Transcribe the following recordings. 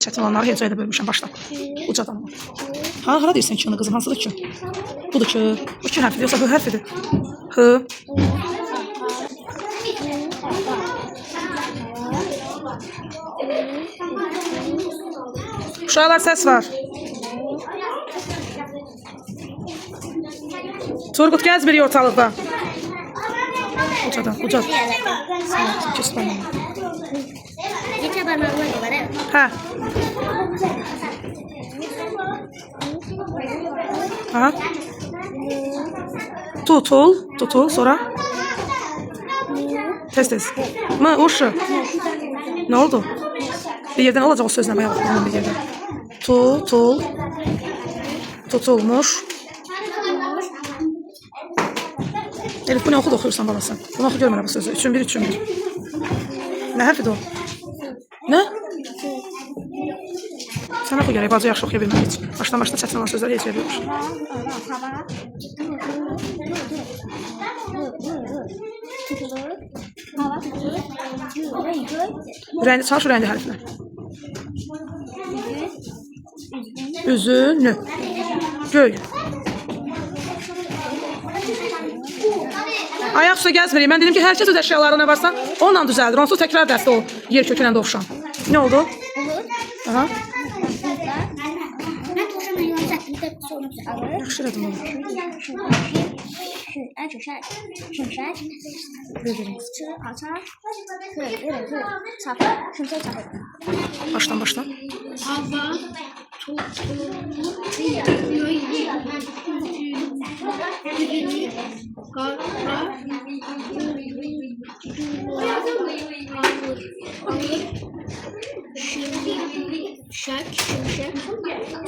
Çətin olanları hecəyə də bölmüşəm başdan. Ucadan. Ha, hara deyirsən ki, qızım, hansıdır ki? Budur ki, bu ki hərfidir, yoxsa h hərfidir. H. Uşaqlar, səs var. Turgut, gəz biri ortalıqda. Ucadan, ucadan. Geçə barmağına var, hə? Ha? Tutul, sonra? Tez. M, uşu. Ne oldu? Bir yerden olacak o sözlemeye bak. Bir yerden. Tutulmuş. Elif, bu ne oxu da oxuyursan balası? Bunu oxu görmürəm bu sözü. 3-1. Ne hərfidir o? Ne? Sən oxu gərək, bacı yaxşı oxuya bilmək heç. Başdan çətin olan sözləri heç veriyormuş. Çalış ürəndi hərfinə. Üzünü. Göy. Ayaq üstə gəzmirik. Mən dedim ki, hər kəs öz əşyaları nə varsa onunla düzəldir. Onsuz təkrar dəstə o yer kökünə dovşan. Ne oldu? Aha. Yaxşı elədim onu. Baştan. Hava şimşek,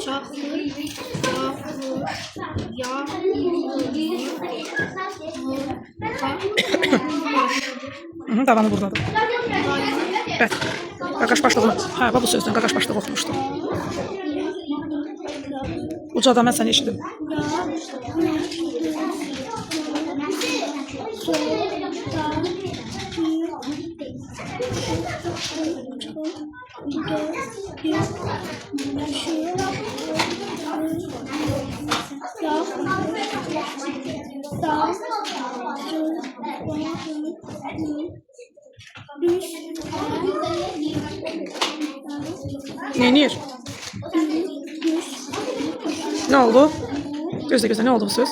çakır, yağmur, Davanı buradadır. Evet. Qaqaş başlığı. Hə, bu sözdən qaqaş başlığı oxumuşdu. Ucadan mən səni eşidim. Nenir? Ne oldu? Gözle ne oldu bu söz?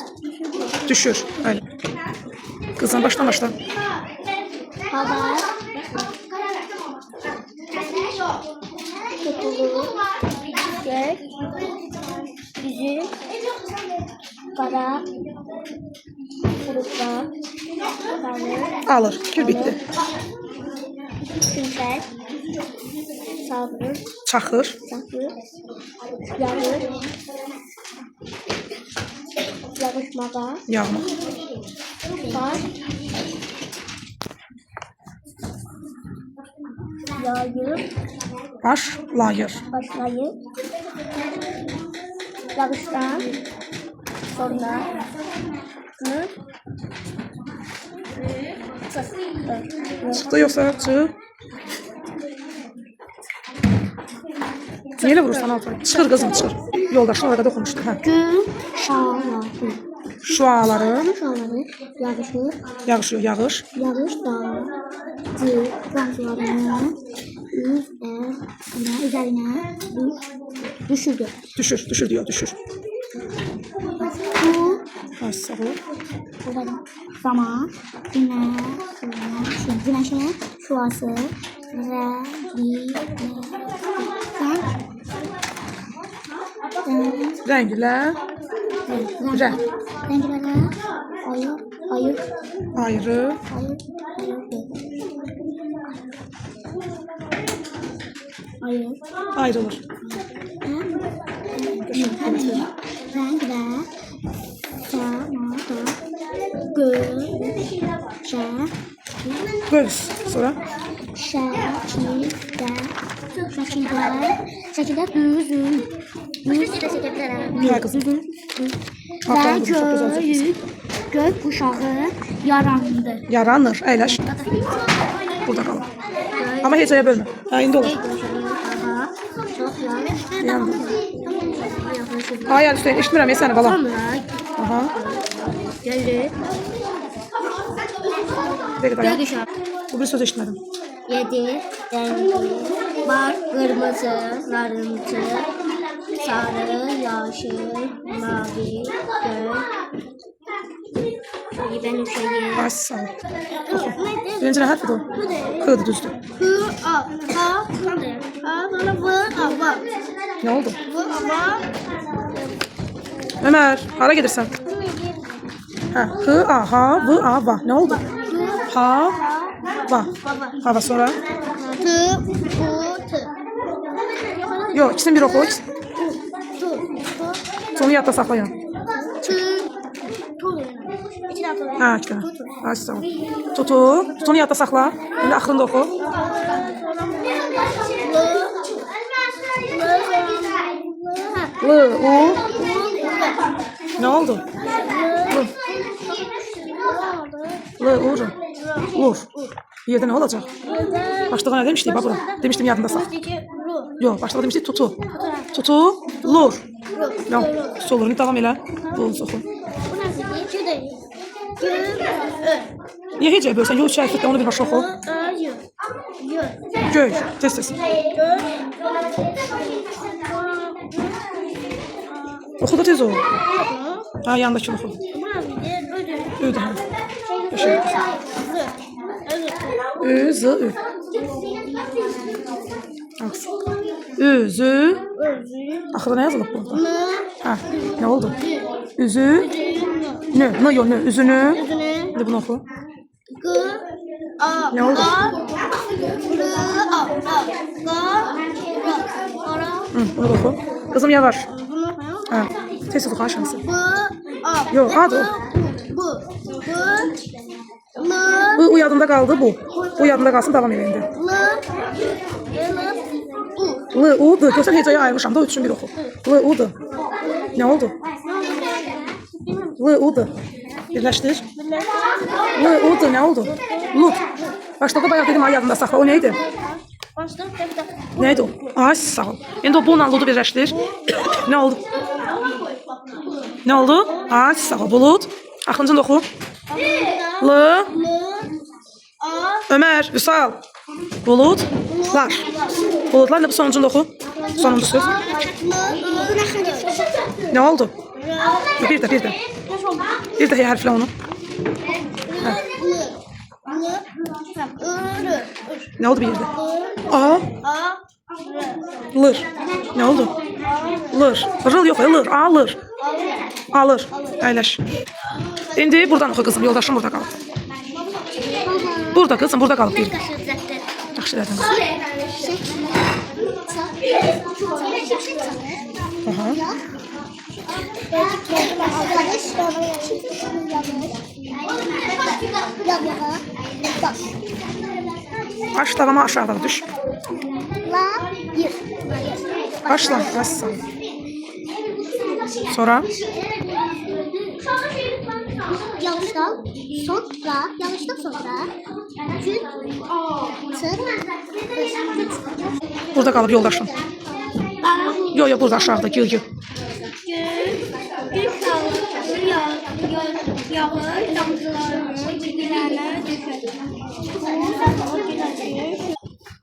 Düşür. Öyle. Kızım baştan. hava tutulur, gök, yüzü, kara, kurutma, Alır. Gül bitti. şimşek, savur, Çaxır. yağır, yağışmağa, Yağma. var, yağır, Başlayır. yağıştan sonra Çıktı yoksa çığ. Neyle vurursan altına? Çıxır kızım, çıxır. Yoldaşın orada oxumuşdu. Hə. gün şağları. Şuaların Yağışır. yağış. Yağış da damlalarının üzerine düşürdü. Düşür diyor, düşür. Bu Sağ ol. zaman güneşin şuası Rənglə. renklere Ayrı. Ayrılır. Renk ve Göz. Sonra. şekilde düzün. Düz de çekebilirim. Hə qızım. Ve gök kuşağı yarandı. Yaranır. Əyləş. Burada qalır. Amma hecəyə bölmə. Hə, indi olur. Hava çok Yandı. Ay Hüseyin eşitmirəm ya səni balam. Aha. Geldi. Bir dayan. Geldi şu an. Bu bir söz eşitmədim. 7 rengi var. Kırmızı, narıncı, sarı, yeşil, mavi, göy. Ben üşüyeyim. Ay sağ ol. Birinci nə hərfidir o? K'dır düzdür. Hı, a, ha, ha, sonra v, a, va. Nə oldu? V, a, va. Ömer, hara gedirsən? Hə, H, A, H, V, A, Va. Nə oldu? Ha, Va. Hava sonra? T, u, t. Yox, ikisini bir oxu. Tu, Sonu yadda saxlayın. tu, tu. İki daha tu. Hə, iki dənə. Ay sağ ol. Tutu, tutunu yadda saxla. İndi axırında oxu. L, U. Nə oldu? L, Ur. Ur. Bir yerdə nə olacaq? Başlığa nə demişdik? Bax bura. Demişdim yadında sax. Yox, başlığa demişdik tutu. Tutu, lur. Yox, solurunu davam elə. Bu oxu. Niyə hecəyə bölsən? Yox, şərifətlə onu bir başa oxu. Göy, tez. Oxu da tez ol. Ha, yandakini oxu. Ödü, hə. Ü, Z, Ü. Ü, Z, axırda nə yazılıb bu? Hə, nə oldu? Üzü, nö, nö, yox, nö, üzünü. İndi bunu oxu. Ne oldu? Bunu da oxu. Kızım yavaş. Hə, tez oxu aşağısı. Yox, adı o. Bu yadında qaldı bu. Bu yadında qalsın, davam edin indi. L, U, D. Görsən hecəyə ayırmışam da, üçün bir oxu. L, U, D. Nə oldu? L, U, D. Birləşdir. L, U, D. Nə oldu? Lut. Başlıqda bayaq dedim, ay yadında saxla. O neydi? Neydi o? Ay sağ ol. İndi o bununla Lutu birləşdir. Nə oldu? Nə oldu? Ay sağ ol. Bulut. Axırıncını oxu. L, Ömer, Vüsal. Bulutlar. Bulutlar ne bu sonuncunda oxu? Sonuncu söz. Ne oldu? Bir de. Bir de hərflə onu. Ne oldu bir yerde? A. Lır. Ne oldu? Lır. Rıl yok ya, lır. Alır. Alır. Əyləş. İndi buradan oxu kızım. Yoldaşım burada qalıb. Burada kızım, burada qalıb. Yaxşı edin. Aha. Baş davama aşağıda düş. Başla. Başla. Sonra. Yanlıştan sonra, yanlıştan sonra gün, Burada qalıb yoldaşım. Yok burada aşağıda gül. gün yağır damcılarını birbirlerine düşür.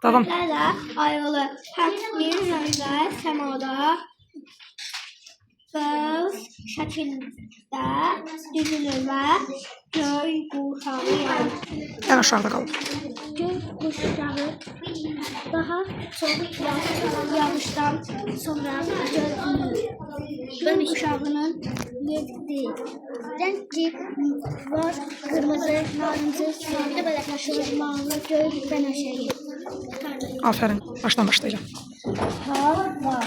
Tamam. Ayrılır. Her bir rənglər səmada öz şəkildə düzülür və göy quşağı yanır. En aşağıda qalıb. Göy quşağı daha çox yağışdan sonra görünür. Göy quşağının rengi var, kırmızı, narıncı, sarı, mavi, göy və nəşəyi. Aferin. Baştan başlayacağım. Hava,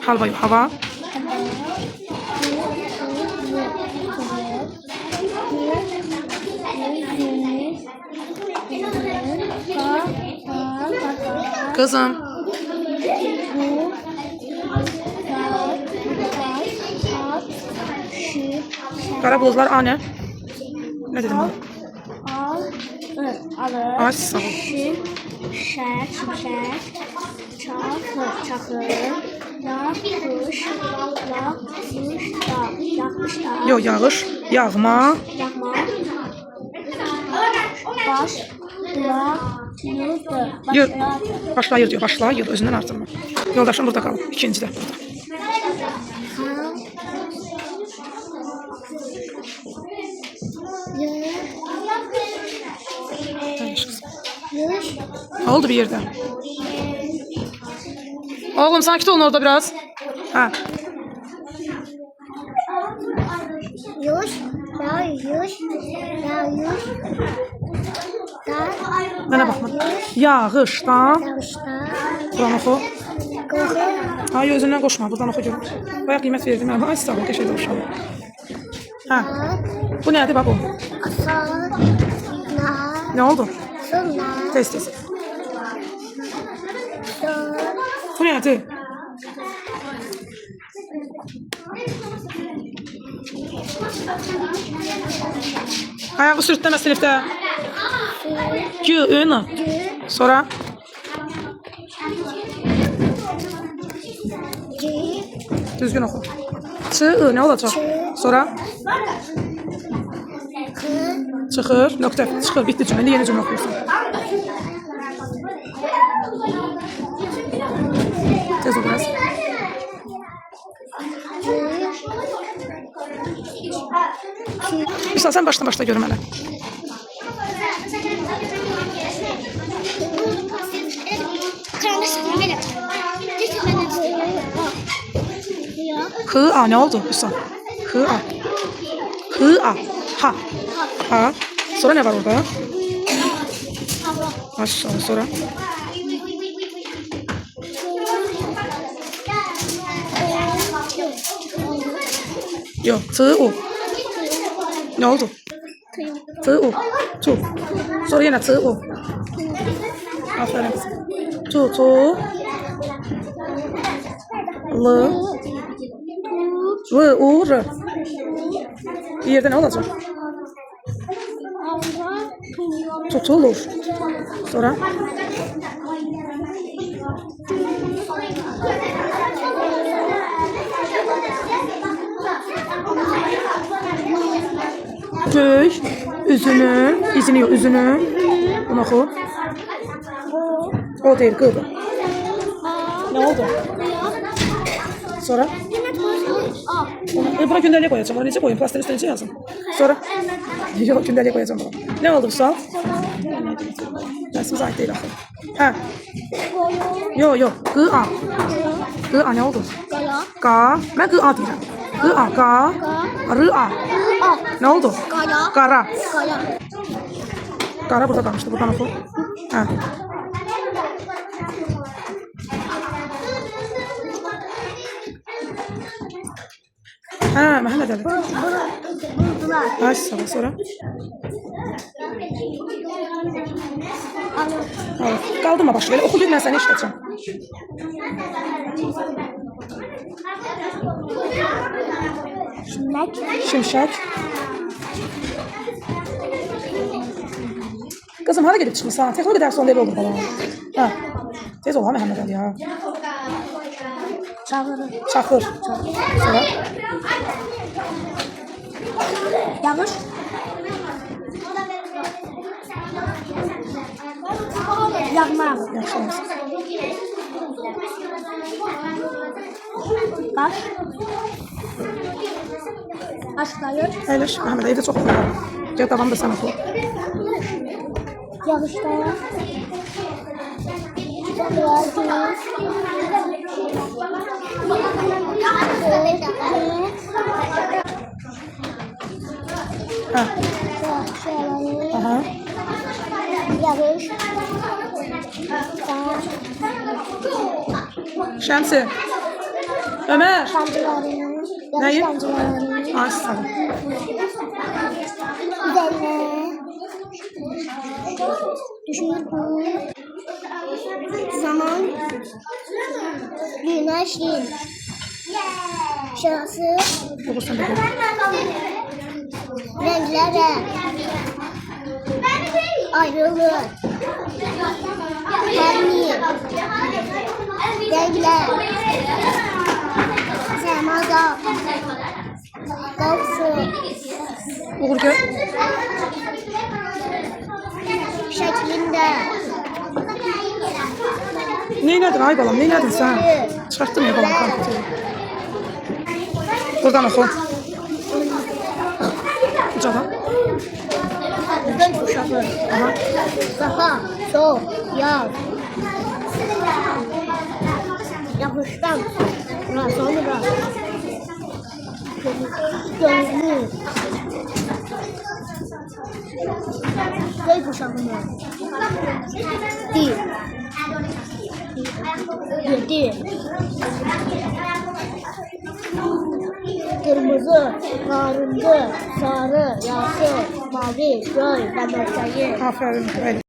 Halva yok. Hava. Kızım. Kara bulutlar A ne? Ne dedim ben? alır. Ay sağ ol. Şimşek, Çakır. Yağış. Yağış. Yo, yağış, yağma. Yağma. Baş. Yer, başlayır diyor, başlayır, özündən artırma. Yoldaşım burada qalıb, ikinci də burada. Ne oldu bir yerde? Oğlum sakit olun orada biraz. Ha. Yuş. Bana bakma. Yağıştan. Buradan oxu. Ay, özündən qoşma, buradan oxu görüm. Bayağı qiymət verdim, ay sağ ol, qəşəng uşaq. Ha. Bu nədir babu? Ne oldu? Tez. Bu nədir? Ayağı sürtləmə sinifdə. Gü. Sonra? Düzgün oxu. Çı, ne olacaq? Sonra? Çıxır, nöqtə, çıxır, bitdi cümlə. İndi yeni cümlə oxuyursun. Tez ol biraz. Üstad, sen başla görüm hələ. Hı-a, ne oldu Üstad? Hı-a. Ha. Sonra ne var orada? Maşallah, sonra? Yok, tı-u. Ne oldu? Tı-u. Tu. Sonra yine tı-u. Aferin. Tu. L. R. Bir yerde ne olacak? Tutulur. Sonra? Göy, üzünü. Bunu oku. O değil, kıldı. Ne oldu? Sonra? Buna gündəliyə koyacağım. Onu necə koyayım? Plaster üstüne necə yazım? Sonra? Yok, gündəliyə koyacağım buna. Ne oldu bu sual? Dersimiz ait değil axı. Ha. Yok. Gı-a. Gı-a ne oldu? Ga. Ben gı-a deyirəm. Gı-a, ga. Rı-a. Ne oldu? Qara. Qara burada qalmışdı. Buradan oku. Ha. Ha, Məhəmməd Əli. Ay, sağ ol, sonra? Qaldırma başı, belə oxu gör, mən səni işlətəcəm. Şimşək. Qızım, hara gedib çıxmısan? Texnoloji dərsi onda elə olur bana. Ha, tez ol ha, Məhəmməd Əli, ha. Çaxır. Sonra? Yağış. Yağma. Yaxşı olmasın. Baş. Başlayır. Əyləş, Məhəmməd, evdə çox oxuyur. Gəl, davam da sən oxu. Yağışda. Ha. Aha. Yağış. Şəmsi. Ömər. Nəyi? Sancılarını. Ay, sağ ol. Üzerine. Düşünün. Zaman. Güneşin. Şurası. Oxusun da gör. Renklere. Ayrılır. Termik. Renkler. Semada. Kokusu. Uğur gel. Şeklinde. Neynədin ay balam, neynədin sən? Çıxartdın ya balam kompüteri. Buradan oxu. Ucadan. Göy kuşağı. Aha. Daha, soğuk, yaz. Yağıştan. Sonra. Gözlü. Göy kuşağı. Dil. Yedi. Kırmızı, karınca, sarı, yaşıl, mavi, göy, ben ortayı. Aferin. Öyle.